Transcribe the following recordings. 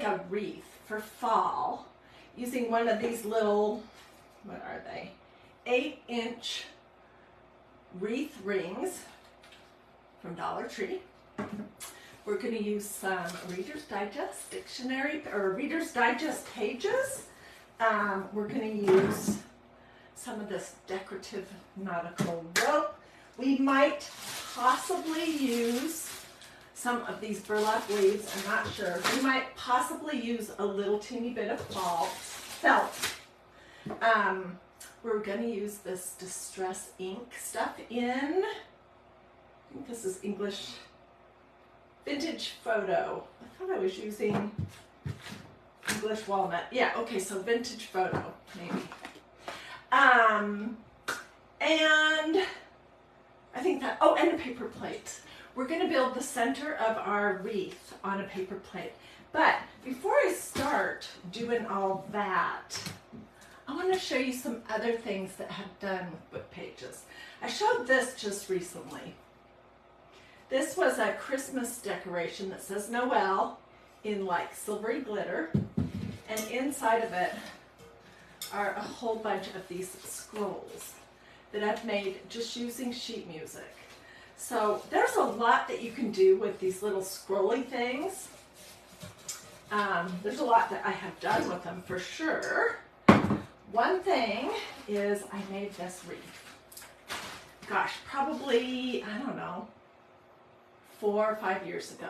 a wreath for fall using one of these little, what are they, 8-inch wreath rings from Dollar Tree. We're going to use some Reader's Digest dictionary or Reader's Digest pages. We're going to use some of this decorative nautical rope. We might possibly use some of these burlap leaves. I'm not sure. We might possibly use a little teeny bit of felt. We're going to use this Distress ink stuff in, I think this is English Vintage Photo. I thought I was using English Walnut. Yeah, okay, so Vintage Photo, maybe. And I think that, oh, and a paper plate. We're going to build the center of our wreath on a paper plate. But before I start doing all that, I want to show you some other things that I've done with book pages. I showed this just recently. This was a Christmas decoration that says Noel in like silvery glitter. And inside of it are a whole bunch of these scrolls that I've made just using sheet music. So there's a lot that you can do with these little scrolly things. There's a lot that I have done with them for sure. One thing is I made this wreath. Gosh, probably, I don't know, 4 or 5 years ago.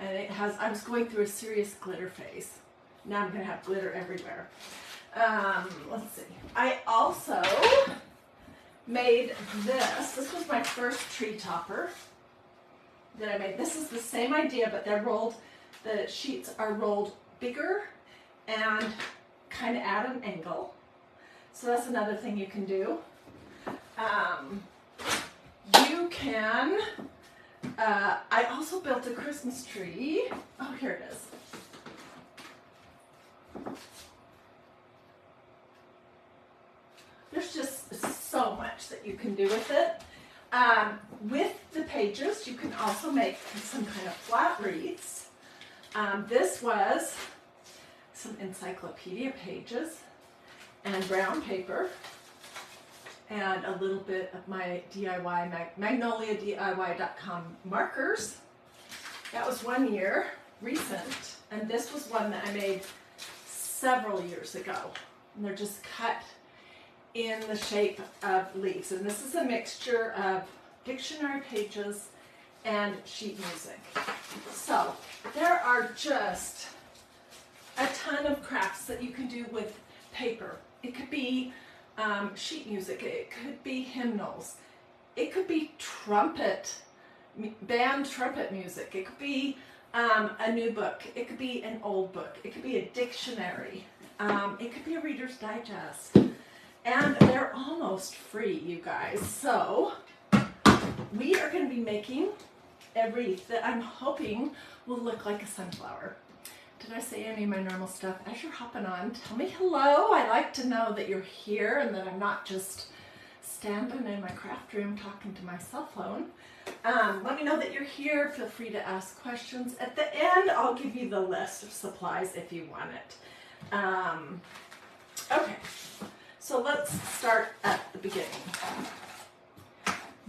And it has, I was going through a serious glitter phase. Now I'm going to have glitter everywhere. Let's see. I also made this. This was my first tree topper that I made. This is the same idea, but they're rolled, the sheets are rolled bigger and kind of at an angle. So that's another thing you can do. You can, I also built a Christmas tree. Oh, here it is. There's just so much that you can do with it. With the pages, you can also make some kind of flat wreaths. This was some encyclopedia pages and brown paper and a little bit of my DIY, magnoliadiy.com markers. That was 1 year, recent, and this was one that I made several years ago. And they're just cut in the shape of leaves. And this is a mixture of dictionary pages and sheet music. So there are just a ton of crafts that you can do with paper. It could be sheet music, it could be hymnals, it could be band trumpet music, it could be a new book, it could be an old book, it could be a dictionary, it could be a Reader's Digest, and they're almost free, you guys. So we are going to be making a wreath that I'm hoping will look like a sunflower. Did I say any of my normal stuff? As you're hopping on, tell me hello. I like to know that you're here and that I'm not just standing in my craft room talking to my cell phone. Let me know that you're here. Feel free to ask questions. At the end, I'll give you the list of supplies if you want it. Okay, so let's start at the beginning.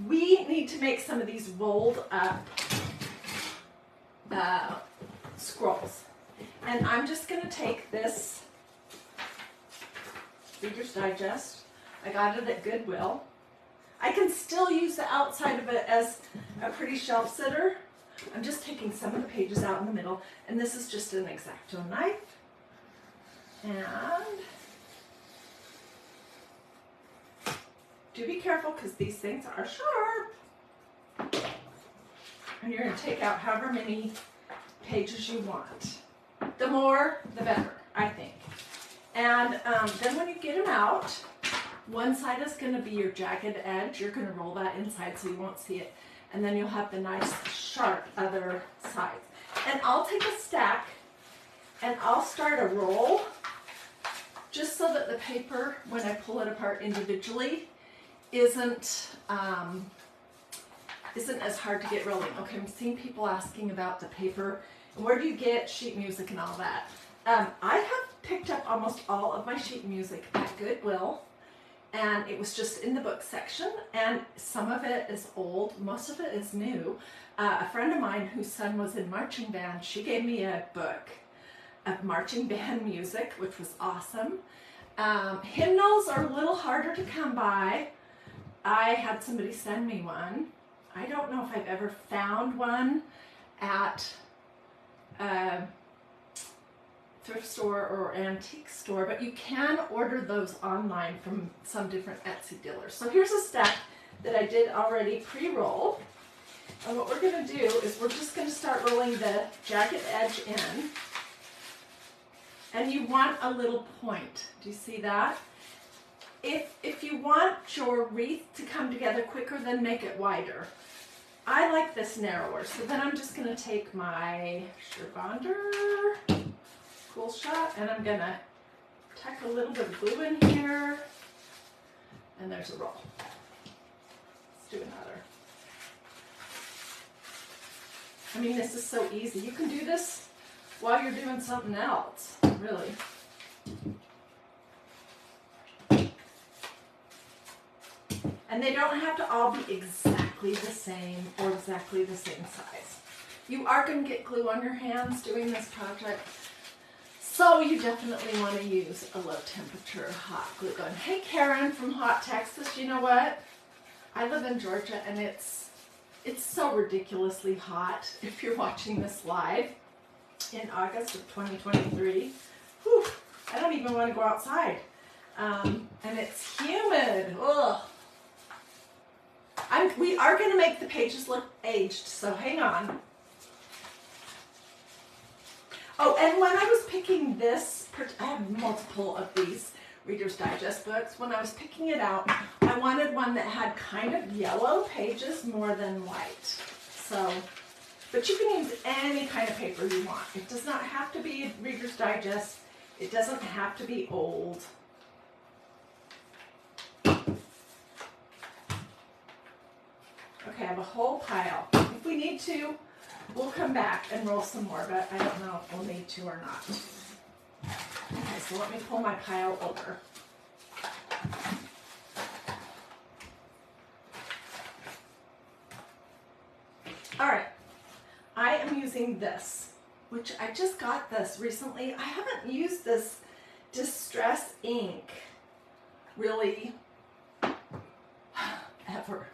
We need to make some of these rolled up scrolls. And I'm just going to take this Reader's Digest. I got it at Goodwill. I can still use the outside of it as a pretty shelf sitter. I'm just taking some of the pages out in the middle. And this is just an X-Acto knife. And do be careful because these things are sharp. And you're going to take out however many pages you want. The more, the better, I think. And then when you get them out, one side is going to be your jagged edge. You're going to roll that inside so you won't see it. And then you'll have the nice, sharp other sides. And I'll take a stack and I'll start a roll just so that the paper, when I pull it apart individually, isn't as hard to get rolling. Okay, I'm seeing people asking about the paper Where do you get sheet music and all that? I have picked up almost all of my sheet music at Goodwill, and it was just in the book section, and some of it is old, most of it is new. A friend of mine whose son was in marching band, she gave me a book of marching band music, which was awesome. Hymnals are a little harder to come by. I had somebody send me one. I don't know if I've ever found one at a thrift store or antique store, but you can order those online from some different Etsy dealers. So here's a stack that I did already pre-roll. And what we're going to do is we're just going to start rolling the jagged edge in. And you want a little point. Do you see that? If you want your wreath to come together quicker, then make it wider. I like this narrower, so then I'm just going to take my Sherbander Cool Shot, and I'm going to tack a little bit of glue in here, and there's a roll. Let's do another. I mean, this is so easy. You can do this while you're doing something else, really. And they don't have to all be exactly the same or exactly the same size. You are going to get glue on your hands doing this project, so you definitely want to use a low temperature hot glue gun. Hey Karen from Hot Texas, you know what? I live in Georgia and it's so ridiculously hot if you're watching this live in August of 2023. Whew, I don't even want to go outside. And it's humid. Ugh. We are going to make the pages look aged, so hang on. Oh, and when I was picking this, I have multiple of these Reader's Digest books. When I was picking it out, I wanted one that had kind of yellow pages more than white. So, but you can use any kind of paper you want. It does not have to be Reader's Digest. It doesn't have to be old. Okay, I have a whole pile. If we need to, we'll come back and roll some more, but I don't know if we'll need to or not. Okay, so let me pull my pile over. All right, I am using this, which I just got this recently. I haven't used this Distress ink really ever.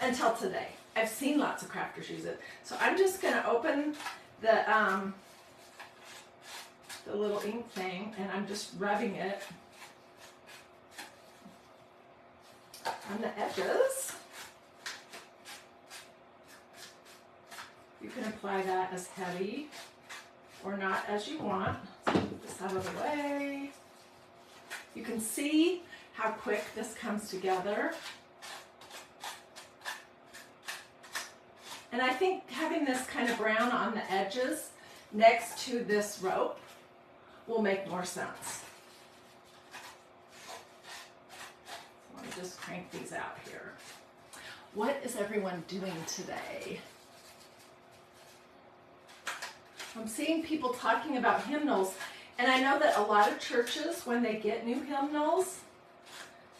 Until today. I've seen lots of crafters use it. So I'm just going to open the little ink thing, and I'm just rubbing it on the edges. You can apply that as heavy or not as you want. Let's move this out of the way. You can see how quick this comes together. And I think having this kind of brown on the edges next to this rope will make more sense. So let me just crank these out here. What is everyone doing today? I'm seeing people talking about hymnals, and I know that a lot of churches, when they get new hymnals,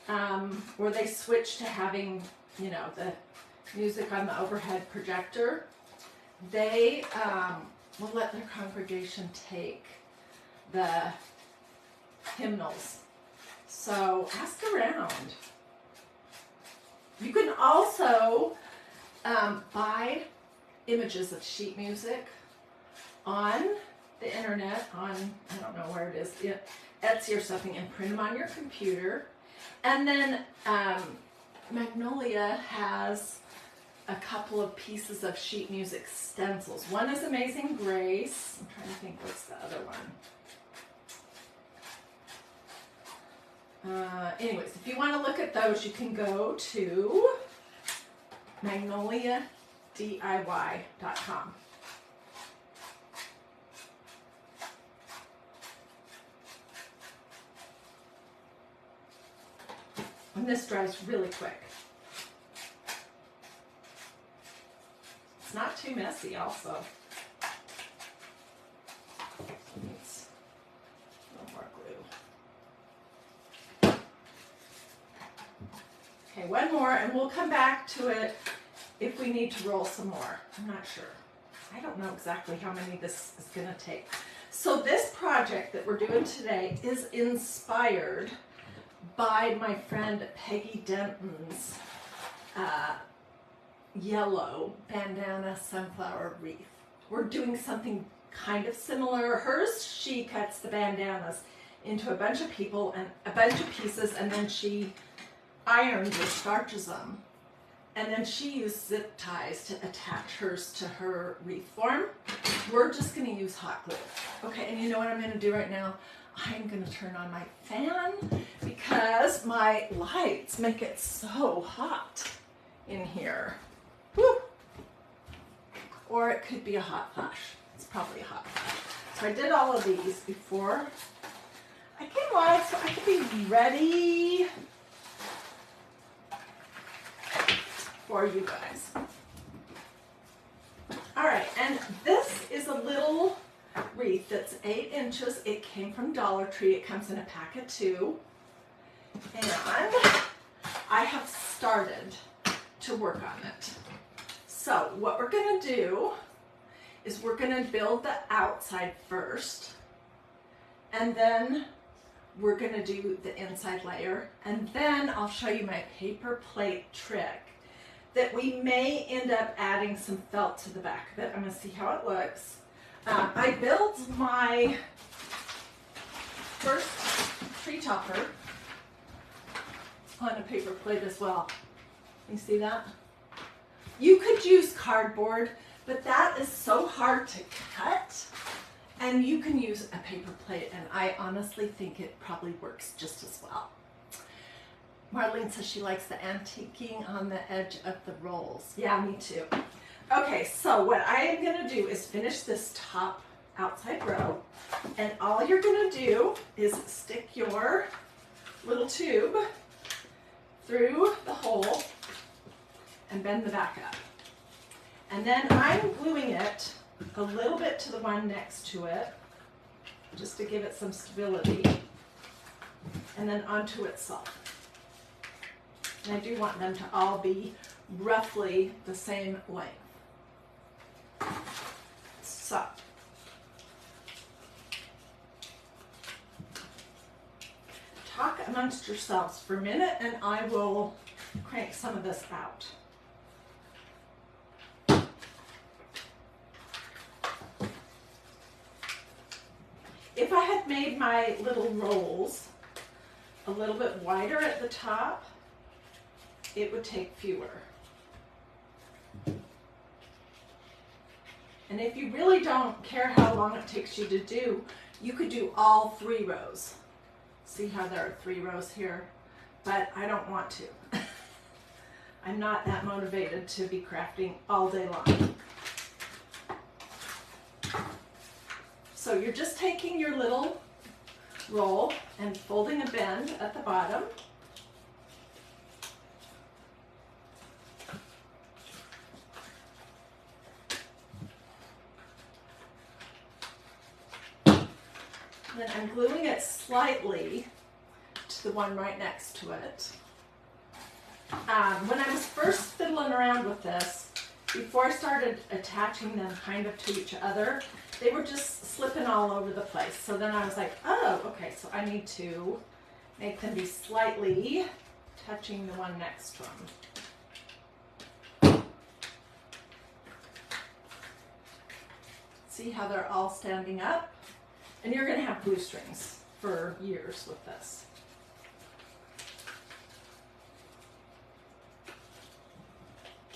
or they switch to having, you know, the music on the overhead projector, they will let their congregation take the hymnals. So ask around. You can also buy images of sheet music on the internet, on, I don't know where it is, Etsy or something, and print them on your computer. And then Magnolia has a couple of pieces of sheet music stencils. One is Amazing Grace. I'm trying to think what's the other one. Anyways, if you want to look at those, you can go to magnoliadiy.com. And this dries really quick. It's not too messy also. me one more, and we'll come back to it if we need to roll some more. I'm not sure. I don't know exactly how many this is going to take. So this project that we're doing today is inspired by my friend Peggy Denton's yellow bandana sunflower wreath. We're doing something kind of similar. Hers, she cuts the bandanas into a bunch of pieces, and then she irons or starches them. And then she used zip ties to attach hers to her wreath form. We're just going to use hot glue. Okay, and you know what I'm going to do right now? I'm going to turn on my fan because my lights make it so hot in here. Woo! Or it could be a hot flash. It's probably a hot flash. So I did all of these before I came live so I could be ready for you guys. All right, and this is a little wreath that's 8 inches. It came from Dollar Tree. It comes in a pack of 2. And I have started to work on it. So what we're going to do is we're going to build the outside first, and then we're going to do the inside layer, and then I'll show you my paper plate trick that we may end up adding some felt to the back of it. I'm going to see how it looks. I built my first tree topper on a paper plate as well. You see that? You could use cardboard, but that is so hard to cut, and you can use a paper plate, and I honestly think it probably works just as well. Marlene says she likes the antiquing on the edge of the rolls. Yeah, me too. Okay, so what I am going to do is finish this top outside row, and all you're going to do is stick your little tube through the hole and bend the back up. And then I'm gluing it a little bit to the one next to it, just to give it some stability, and then onto itself. And I do want them to all be roughly the same length. So, talk amongst yourselves for a minute, and I will crank some of this out. If I had made my little rolls a little bit wider at the top, it would take fewer. And if you really don't care how long it takes you to do, you could do all 3 rows. See how there are 3 rows here? But I don't want to. I'm not that motivated to be crafting all day long. So you're just taking your little roll and folding a bend at the bottom. And then I'm gluing it slightly to the one right next to it. When I was first fiddling around with this, before I started attaching them kind of to each other, they were just slipping all over the place. So then I was like, oh, okay, so I need to make them be slightly touching the one next to them. See how they're all standing up? And you're going to have glue strings for years with this.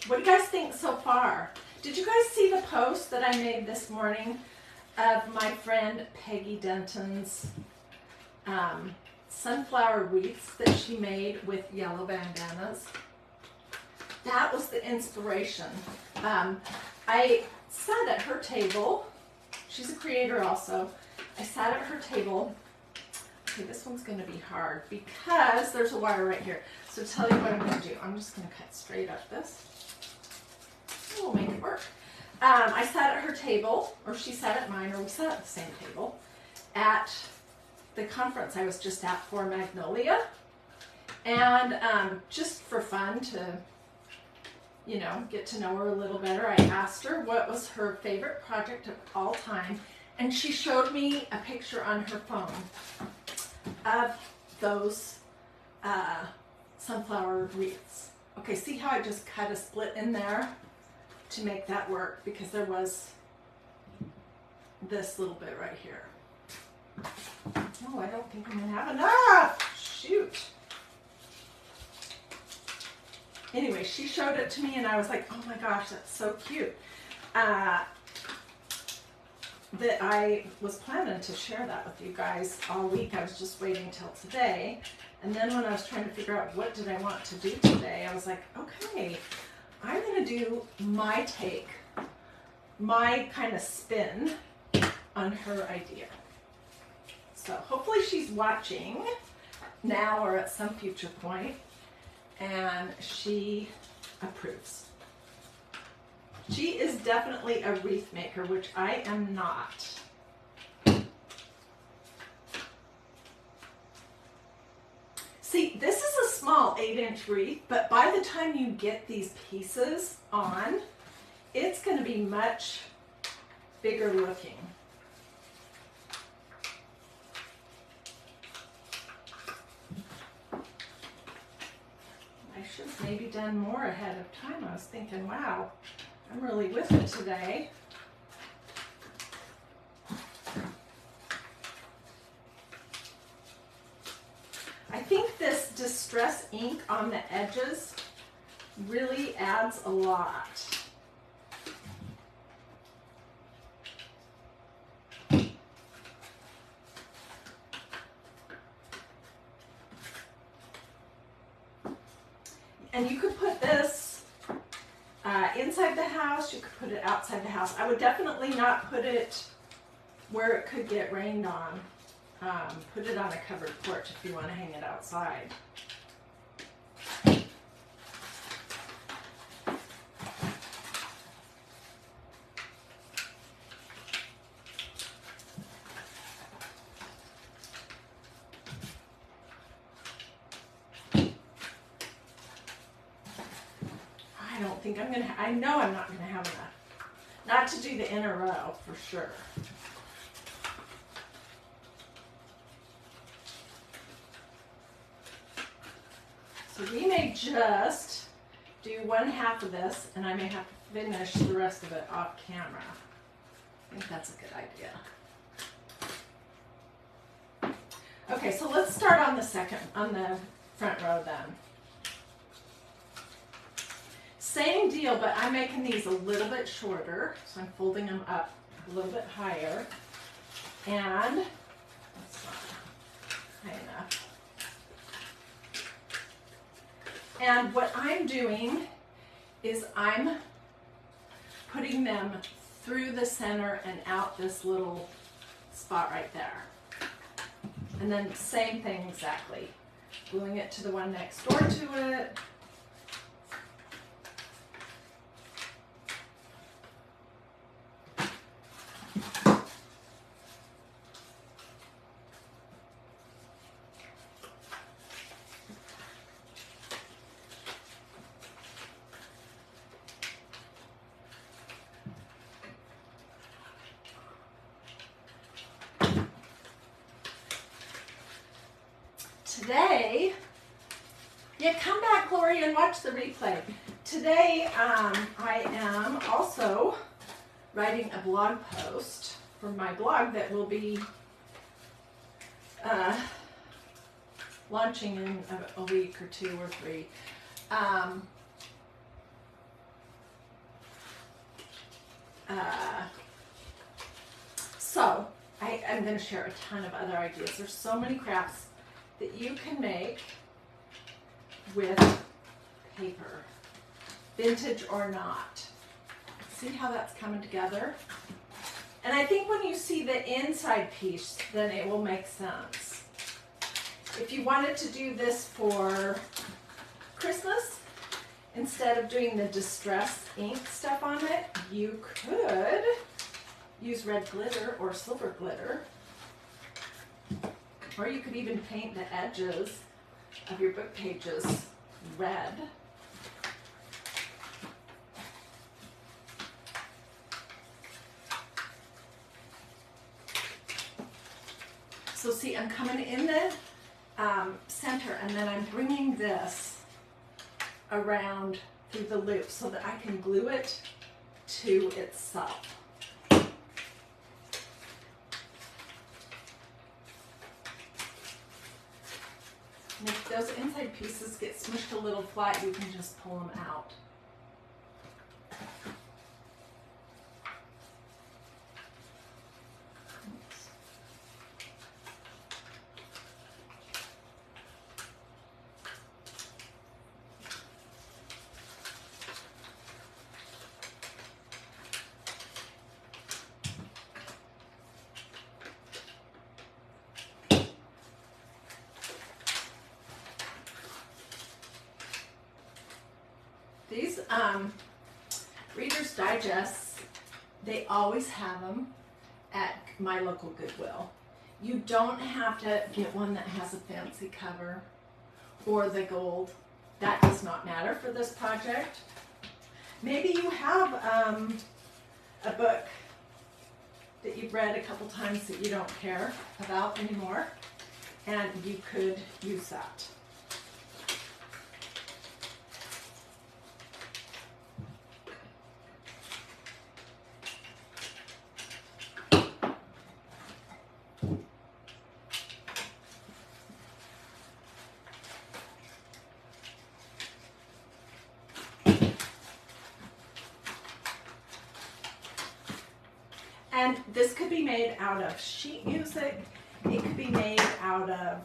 What do you guys think so far? Did you guys see the post that I made this morning of my friend Peggy Denton's sunflower wreaths that she made with yellow bandanas? That was the inspiration. I sat at her table. She's a creator also. I sat at her table. Okay, this one's going to be hard because there's a wire right here. So to tell you what I'm going to do, I'm just going to cut straight up this. We'll make it work. I sat at her table, or she sat at mine, or we sat at the same table at the conference I was just at for Magnolia. And just for fun to, you know, get to know her a little better, I asked her what was her favorite project of all time. And she showed me a picture on her phone of those sunflower wreaths. Okay, see how I just cut a split in there to make that work, because there was this little bit right here. Oh, I don't think I'm gonna have enough. Shoot. Anyway, she showed it to me and I was like, oh my gosh, that's so cute. That I was planning to share that with you guys all week. I was just waiting till today. And then when I was trying to figure out what did I want to do today, I was like, okay, I'm gonna do my take, my kind of spin on her idea. So hopefully she's watching now or at some future point, and she approves. She is definitely a wreath maker, which I am not. See, this is a small 8-inch wreath, but by the time you get these pieces on, it's going to be much bigger looking. I should have maybe done more ahead of time. I was thinking, wow, I'm really with it today. I think this distress ink on the edges really adds a lot. And you could put this inside the house, you could put it outside the house. I would definitely not put it where it could get rained on. Put it on a covered porch if you want to hang it outside. I don't think I'm gonna, I know I'm not gonna have enough. Not to do the inner row for sure. So we may just do 1/2 of this, and I may have to finish the rest of it off camera. I think that's a good idea. Okay, so let's start on the front row then. Same deal, but I'm making these a little bit shorter, so I'm folding them up a little bit higher. And that's not high enough. And what I'm doing is I'm putting them through the center and out this little spot right there. And then same thing exactly. Gluing it to the one next door to it. Today, yeah, come back, Gloria, and watch the replay. Today, I am also writing a blog post for my blog that will be launching in a week or 2 or 3. So, I'm going to share a ton of other ideas. There's so many crafts that you can make with paper, vintage or not. See how that's coming together? And I think when you see the inside piece, then it will make sense. If you wanted to do this for Christmas, instead of doing the distress ink stuff on it, you could use red glitter or silver glitter. Or you could even paint the edges of your book pages red. So see, I'm coming in the center, and then I'm bringing this around through the loop so that I can glue it to itself. And if those inside pieces get smushed a little flat, you can just pull them out. These Reader's Digests, they always have them at my local Goodwill. You don't have to get one that has a fancy cover or the gold. That does not matter for this project. Maybe you have a book that you've read a couple times that you don't care about anymore, and you could use that. And this could be made out of sheet music. It could be made out of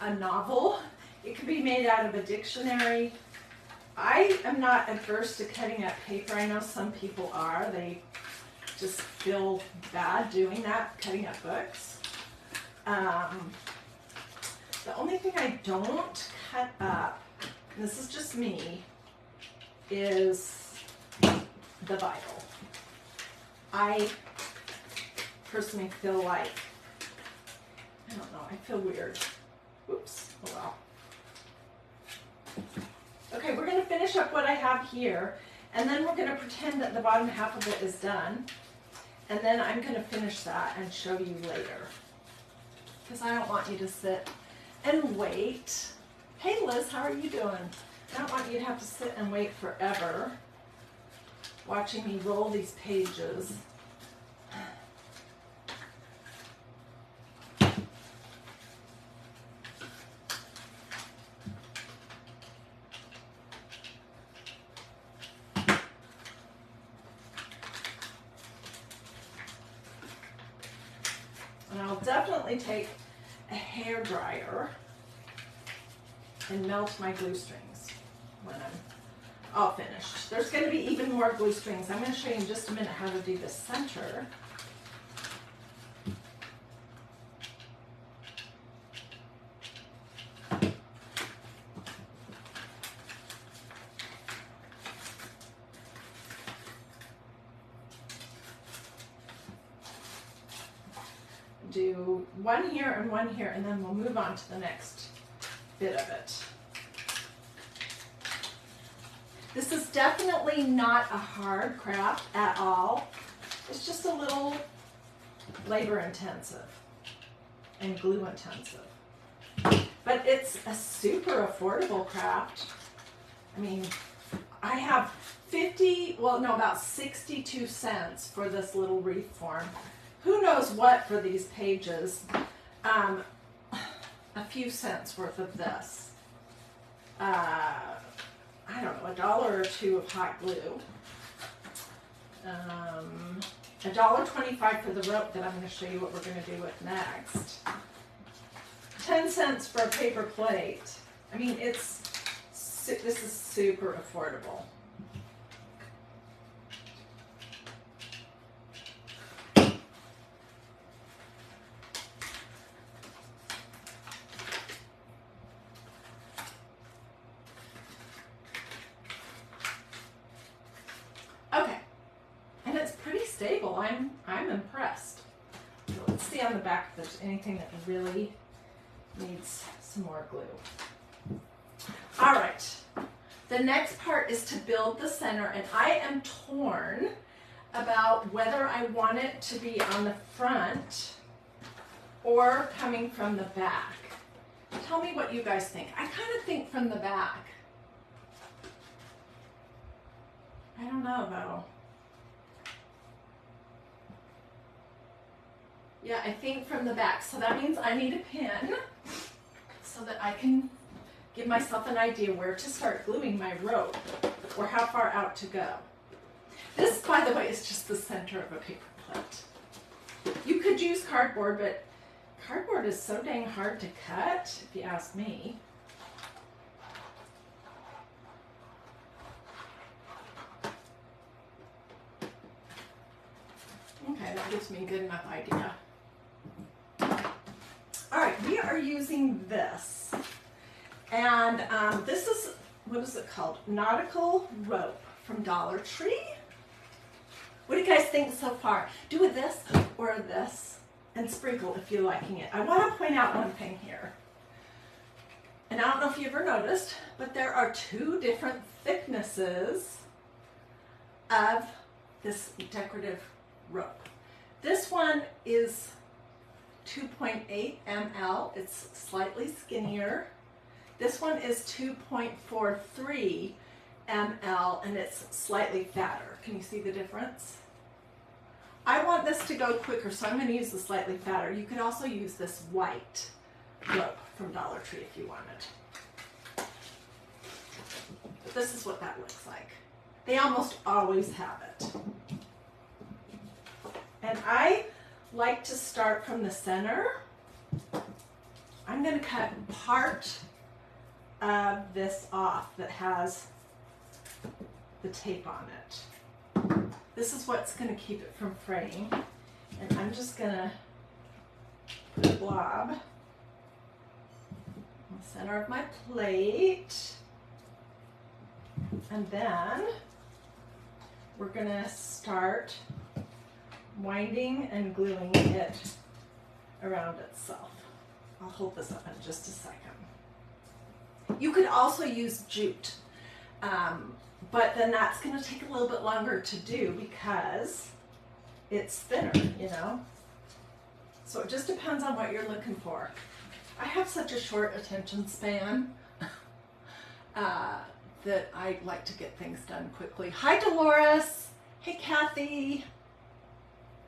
a novel. It could be made out of a dictionary. I am not adverse to cutting up paper. I know some people are. They just feel bad doing that, cutting up books. The only thing I don't cut up, and this is just me, is the Bible. I personally feel like, I don't know, I feel weird. Oops, oh well. Okay, we're going to finish up what I have here, and then we're going to pretend that the bottom half of it is done, and then I'm going to finish that and show you later, because I don't want you to sit and wait. Hey Liz, how are you doing? I don't want you to have to sit and wait forever watching me roll these pages. And I'll definitely take a hair dryer and melt my glue strings when I'm all finished. There's going to be even more glue strings. I'm going to show you in just a minute how to do the center. Do one here and one here, and then we'll move on to the next bit of it. This is definitely not a hard craft at all. It's just a little labor intensive and glue intensive. But it's a super affordable craft. I mean, I have about 62 cents for this little wreath form. Who knows what for these pages? A few cents worth of this. I don't know, $1 or $2 of hot glue. $1.25 for the rope that I'm going to show you what we're going to do with next. 10 cents for a paper plate. I mean, this is super affordable. Stable. I'm impressed. So let's see on the back if there's anything that really needs some more glue. All right, the next part is to build the center, and I am torn about whether I want it to be on the front or coming from the back. Tell me what you guys think. I kind of think from the back. I don't know though. Yeah, I think from the back. So that means I need a pin so that I can give myself an idea where to start gluing my rope or how far out to go. This, by the way, is just the center of a paper plate. You could use cardboard, but cardboard is so dang hard to cut, if you ask me. Okay, that gives me a good enough idea. All right, we are using this. And this is, what is it called? Nautical rope from Dollar Tree. What do you guys think so far? Do with this or this and sprinkle if you're liking it. I want to point out one thing here. And I don't know if you ever noticed, but there are two different thicknesses of this decorative rope. This one is 2.8 ml. It's slightly skinnier. This one is 2.43 ml and it's slightly fatter. Can you see the difference? I want this to go quicker, so I'm going to use the slightly fatter. You could also use this white rope from Dollar Tree if you wanted. But this is what that looks like. They almost always have it. And I like to start from the center. I'm going to cut part of this off that has the tape on it. This is what's going to keep it from fraying. And I'm just going to put a blob in the center of my plate. And then we're going to start winding and gluing it around itself. I'll hold this up in just a second. You could also use jute, but then that's going to take a little bit longer to do because it's thinner, you know? So it just depends on what you're looking for. I have such a short attention span that I like to get things done quickly. Hi, Dolores. Hey, Kathy.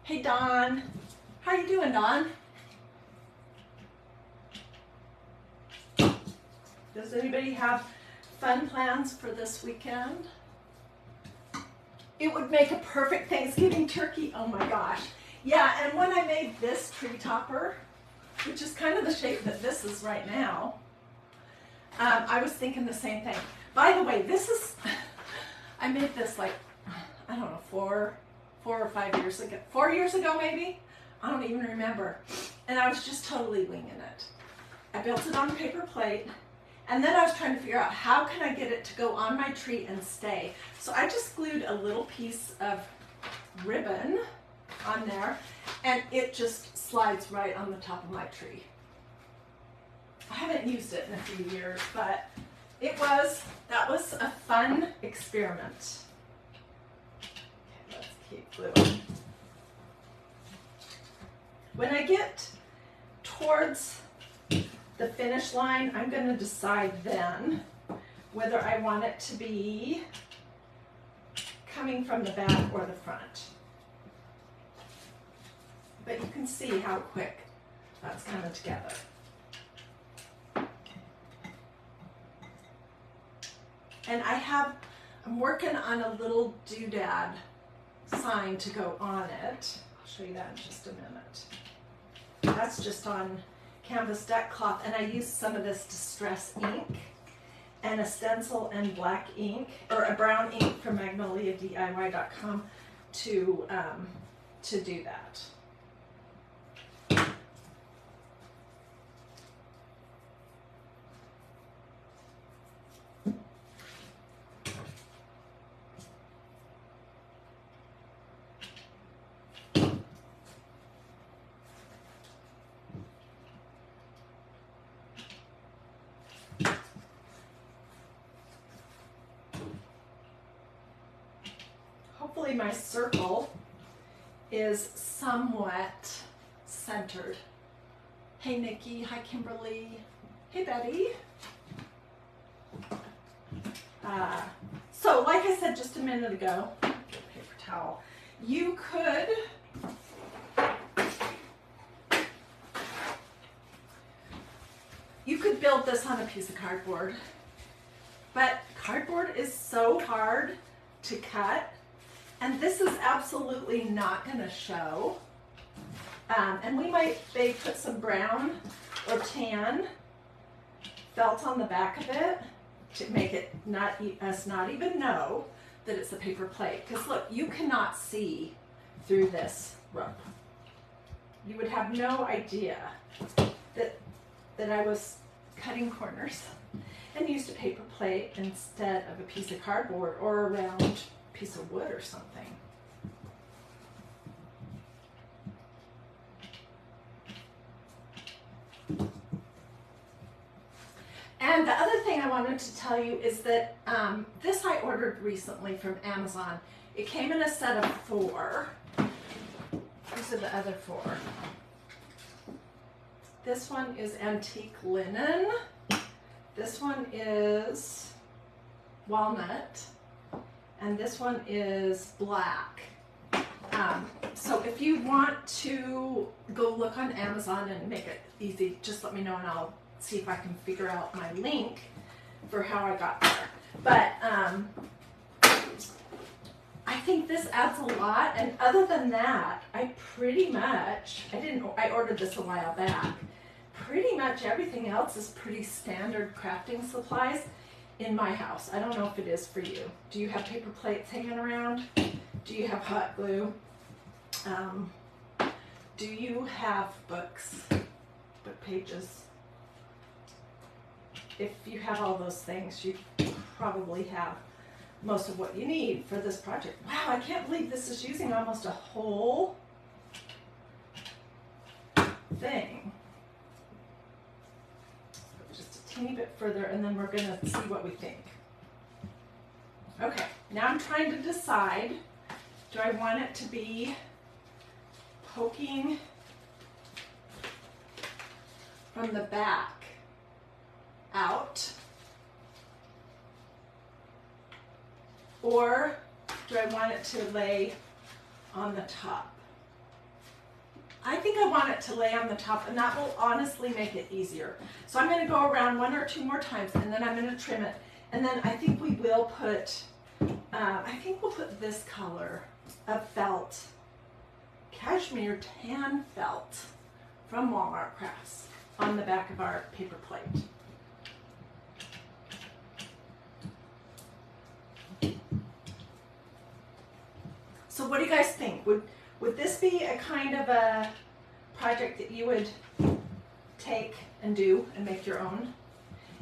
Hey, Dawn. How you doing, Dawn? Does anybody have fun plans for this weekend? It would make a perfect Thanksgiving turkey. Oh my gosh. Yeah, and when I made this tree topper, which is kind of the shape that this is right now, I was thinking the same thing. By the way, this is, I made this like, I don't know, 4 or 5 years ago, 4 years ago maybe? I don't even remember. And I was just totally winging it. I built it on a paper plate, and then I was trying to figure out how can I get it to go on my tree and stay. So I just glued a little piece of ribbon on there, and it just slides right on the top of my tree. I haven't used it in a few years, but that was a fun experiment. Let's keep gluing. When I get towards the finish line, I'm going to decide then whether I want it to be coming from the back or the front. But you can see how quick that's coming together. And I'm working on a little doodad sign to go on it. I'll show you that in just a minute. That's just on canvas deck cloth, and I used some of this distress ink and a stencil and black ink, or a brown ink from magnoliadiy.com to do that. hopefully my circle is somewhat centered. Hey Nikki, hi Kimberly, hey Betty. So like I said just a minute ago, get a paper towel, you could build this on a piece of cardboard, but cardboard is so hard to cut, and this is absolutely not going to show. And we may put some brown or tan felt on the back of it to make it us not even know that it's a paper plate. Because look, you cannot see through this rope. You would have no idea that I was cutting corners and used a paper plate instead of a piece of cardboard or a round piece of wood or something. And the other thing I wanted to tell you is that this I ordered recently from Amazon. It came in a set of 4. These are the other 4. This one is antique linen. This one is walnut. And this one is black. So if you want to go look on Amazon and make it easy, just let me know and I'll see if I can figure out my link for how I got there. But I think this adds a lot, and other than that, I ordered this a while back. Pretty much everything else is pretty standard crafting supplies in my house. I don't know if it is for you. Do you have paper plates hanging around? Do you have hot glue? Do you have books, book pages? If you have all those things, you probably have most of what you need for this project. Wow, I can't believe this is using almost a whole thing. Just a teeny bit further, and then we're going to see what we think. Okay, now I'm trying to decide, do I want it to be poking from the back out, or do I want it to lay on the top? I think I want it to lay on the top, and that will honestly make it easier. So I'm going to go around 1 or 2 more times, and then I'm going to trim it, and then I think we will put we'll put this color of felt, cashmere tan felt from Walmart Crafts on the back of our paper plate. So what do you guys think? Would this be a kind of a project that you would take and do and make your own?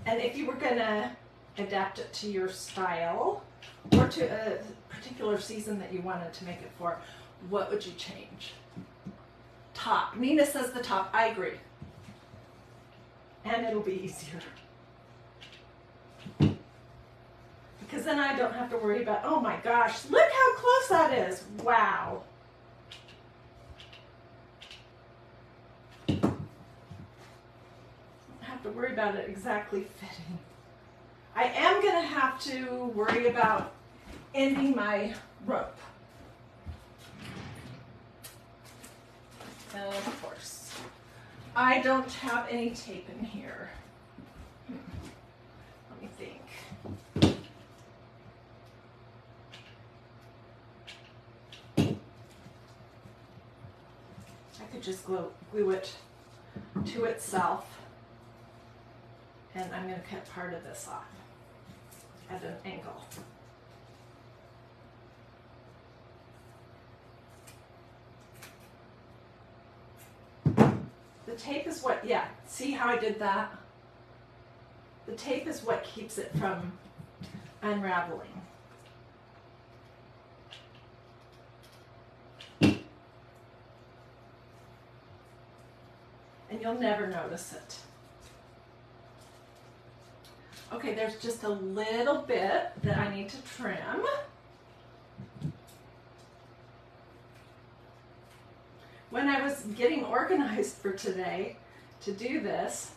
And if you were going to adapt it to your style or to a particular season that you wanted to make it for, what would you change? Top. Nina says the top. I agree. And it'll be easier. Because then I don't have to worry about, oh my gosh, look how close that is. Wow. I don't have to worry about it exactly fitting. I am going to have to worry about ending my rope. And of course, I don't have any tape in here. Let me think. I could just glue it to itself, and I'm going to cut part of this off at an angle. The tape is what, yeah, see how I did that? The tape is what keeps it from unraveling. And you'll never notice it. Okay, there's just a little bit that I need to trim. when I was getting organized for today to do this,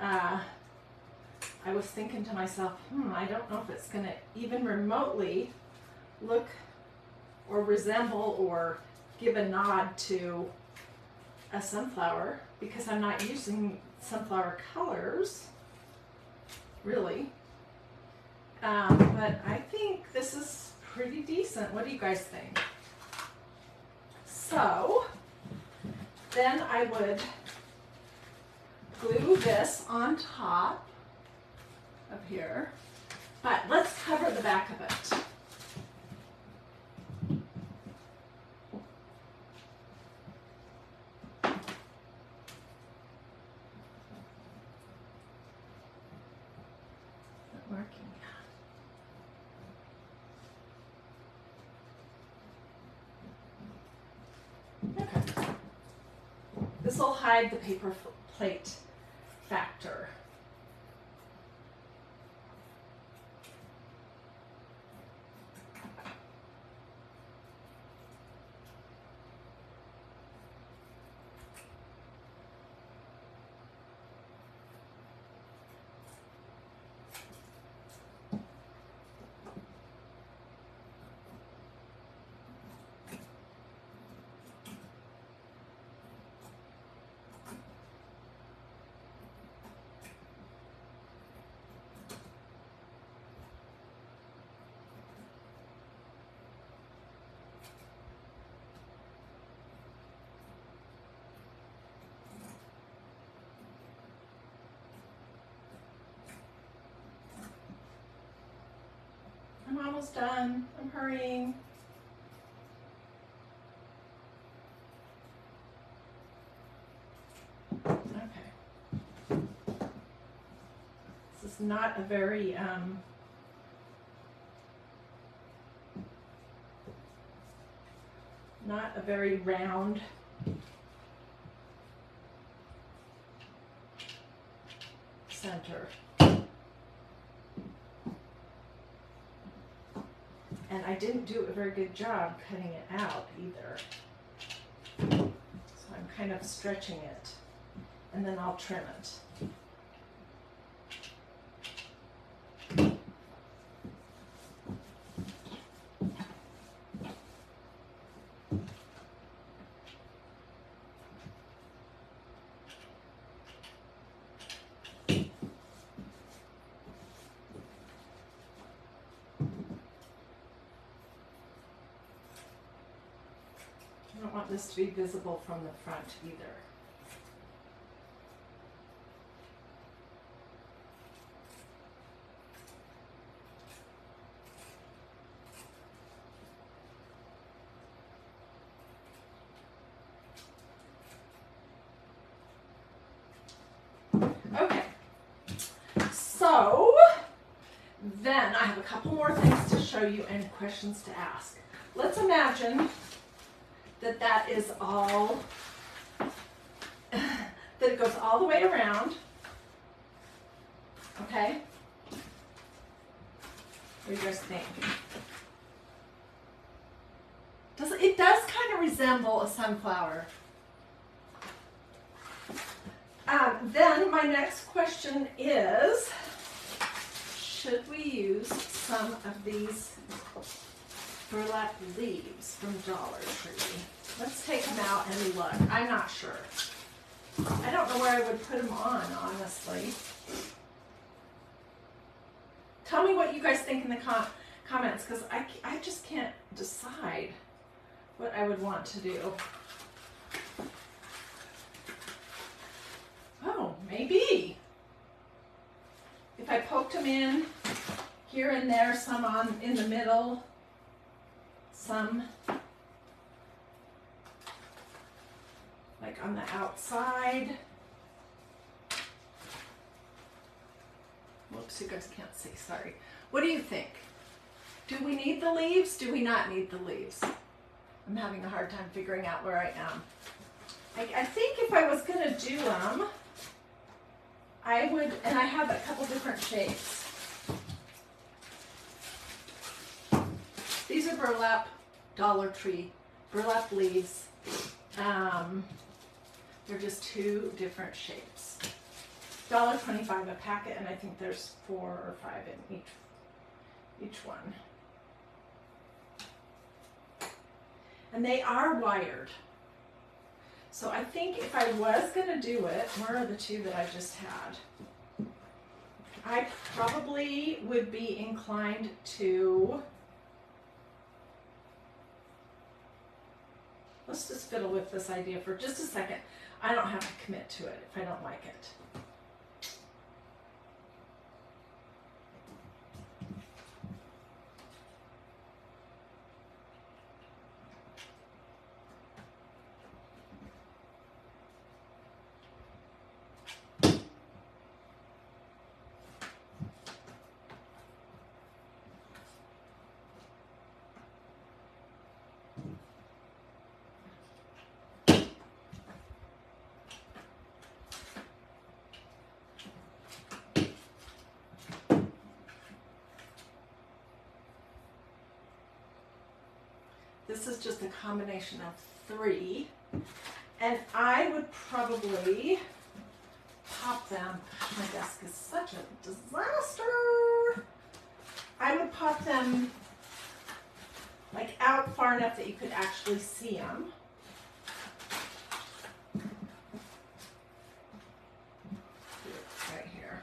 I was thinking to myself, I don't know if it's going to even remotely look or resemble or give a nod to a sunflower, because I'm not using sunflower colors, really. But I think this is pretty decent. What do you guys think? So then I would glue this on top of here, but let's cover the back of it. This will hide the paper plate factor. I'm almost done. I'm hurrying. Okay. This is not a very round center. And I didn't do a very good job cutting it out either. So I'm kind of stretching it, and then I'll trim it. I don't want this to be visible from the front either. Okay, so then I have a couple more things to show you and questions to ask. Let's imagine that is all, that it goes all the way around, okay? What do you guys think? It does kind of resemble a sunflower. Then my next question is, should we use some of these burlap leaves from Dollar Tree? Let's take them out and look. I'm not sure. I don't know where I would put them on, honestly. Tell me what you guys think in the comments, because I just can't decide what I would want to do. Oh, maybe. If I poked them in here and there, some on in the middle, some like on the outside. Whoops, you guys can't see, sorry. What do you think? Do we need the leaves? Do we not need the leaves? I'm having a hard time figuring out where I am. I think if I was gonna do them, I would, and I have a couple different shapes. These are burlap, Dollar Tree, burlap leaves. They're just two different shapes. $1.25 a packet, and I think there's 4 or 5 in each one. And they are wired. So I think if I was gonna do it, where are the two that I just had? I probably would be inclined to, let's just fiddle with this idea for just a second. I don't have to commit to it if I don't like it. This is just a combination of 3, and I would probably pop them. My desk is such a disaster. I would pop them like out far enough that you could actually see them. Right here.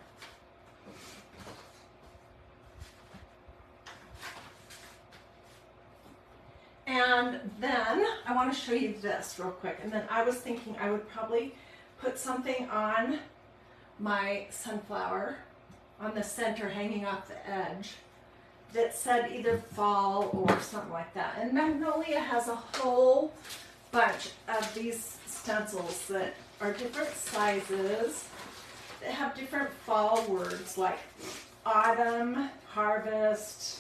And then I want to show you this real quick. And then I was thinking I would probably put something on my sunflower on the center hanging off the edge that said either fall or something like that. And Magnolia has a whole bunch of these stencils that are different sizes that have different fall words like autumn, harvest,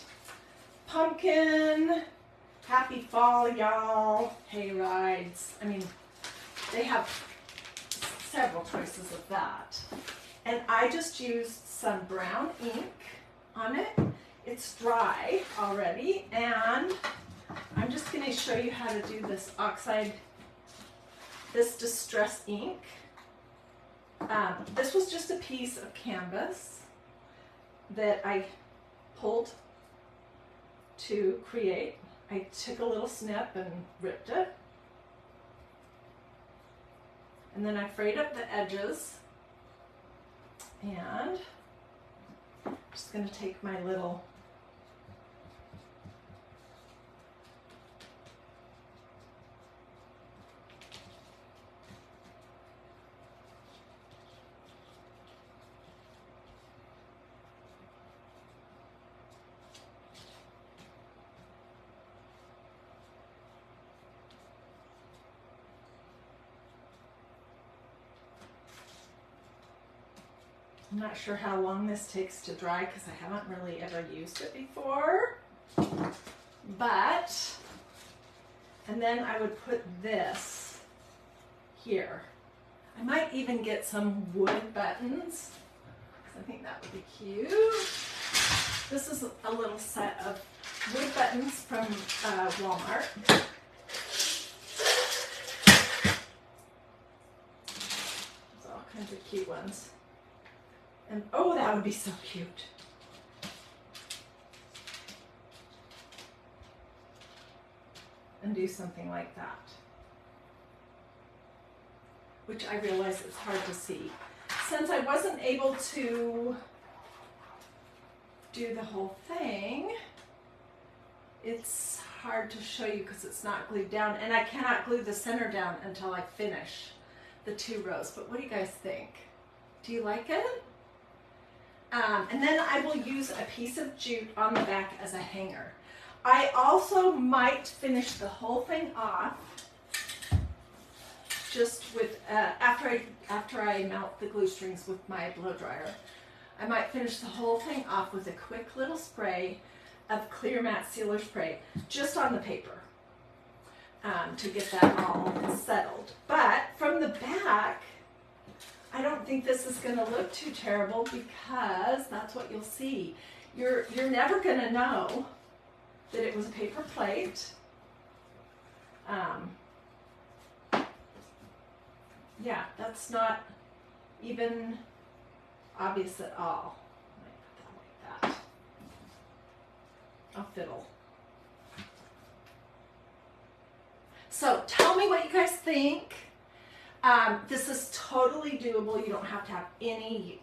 pumpkin, happy fall, y'all, hay rides. I mean, they have several choices of that. And I just used some brown ink on it. It's dry already, and I'm just going to show you how to do this oxide, this distress ink. This was just a piece of canvas that I pulled to create. I took a little snip and ripped it. And then I frayed up the edges. And I'm just going to take my little I'm not sure how long this takes to dry because I haven't really ever used it before. But, and then I would put this here. I might even get some wood buttons. I think that would be cute. This is a little set of wood buttons from Walmart. There's all kinds of cute ones. And oh, that would be so cute. And do something like that. Which I realize it's hard to see. Since I wasn't able to do the whole thing, it's hard to show you because it's not glued down. And I cannot glue the center down until I finish the 2 rows. But what do you guys think? Do you like it? And then I will use a piece of jute on the back as a hanger. I also might finish the whole thing off just with, after I melt the glue strings with my blow dryer. I might finish the whole thing off with a quick little spray of clear matte sealer spray just on the paper to get that all settled. But from the back, I don't think this is going to look too terrible because that's what you'll see. You're never going to know that it was a paper plate. Yeah, that's not even obvious at all. Let me put that like that. I'll fiddle. So tell me what you guys think. This is totally doable. You don't have to have any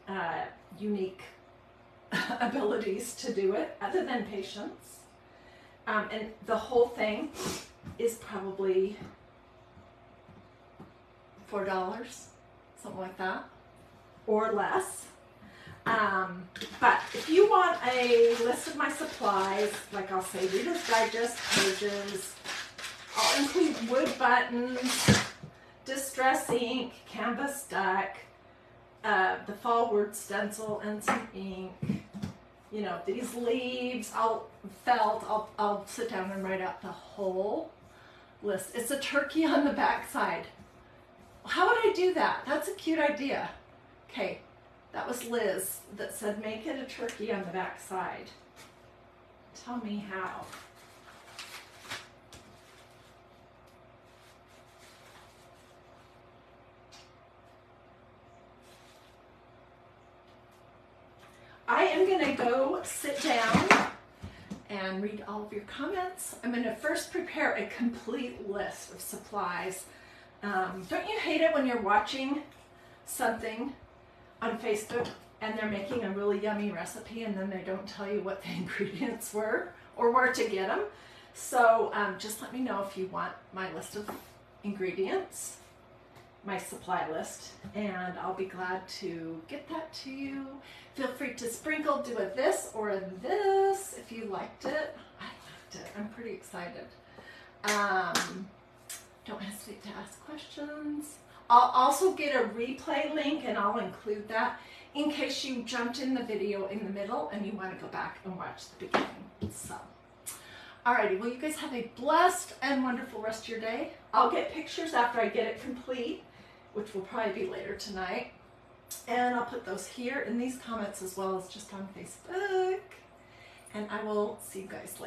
unique abilities to do it other than patience. And the whole thing is probably $4, something like that, or less. But if you want a list of my supplies, like I'll say Reader's Digest pages, I'll include wood buttons, distress ink, canvas duck, the fall word stencil, and some ink. You know, these leaves, I'll sit down and write out the whole list. It's a turkey on the back side. How would I do that? That's a cute idea. Okay, that was Liz that said make it a turkey on the back side. Tell me how. I am going to go sit down and read all of your comments. I'm going to first prepare a complete list of supplies. Don't you hate it when you're watching something on Facebook and they're making a really yummy recipe and then they don't tell you what the ingredients were or where to get them? So just let me know if you want my list of ingredients, my supply list, and I'll be glad to get that to you. Feel free to sprinkle, do a this or a this if you liked it. I liked it. I'm pretty excited. Don't hesitate to ask questions. I'll also get a replay link and I'll include that in case you jumped in the video in the middle and you want to go back and watch the beginning. So, alrighty, well you guys have a blessed and wonderful rest of your day. I'll get pictures after I get it complete, which will probably be later tonight. And I'll put those here in these comments as well as just on Facebook. And I will see you guys later.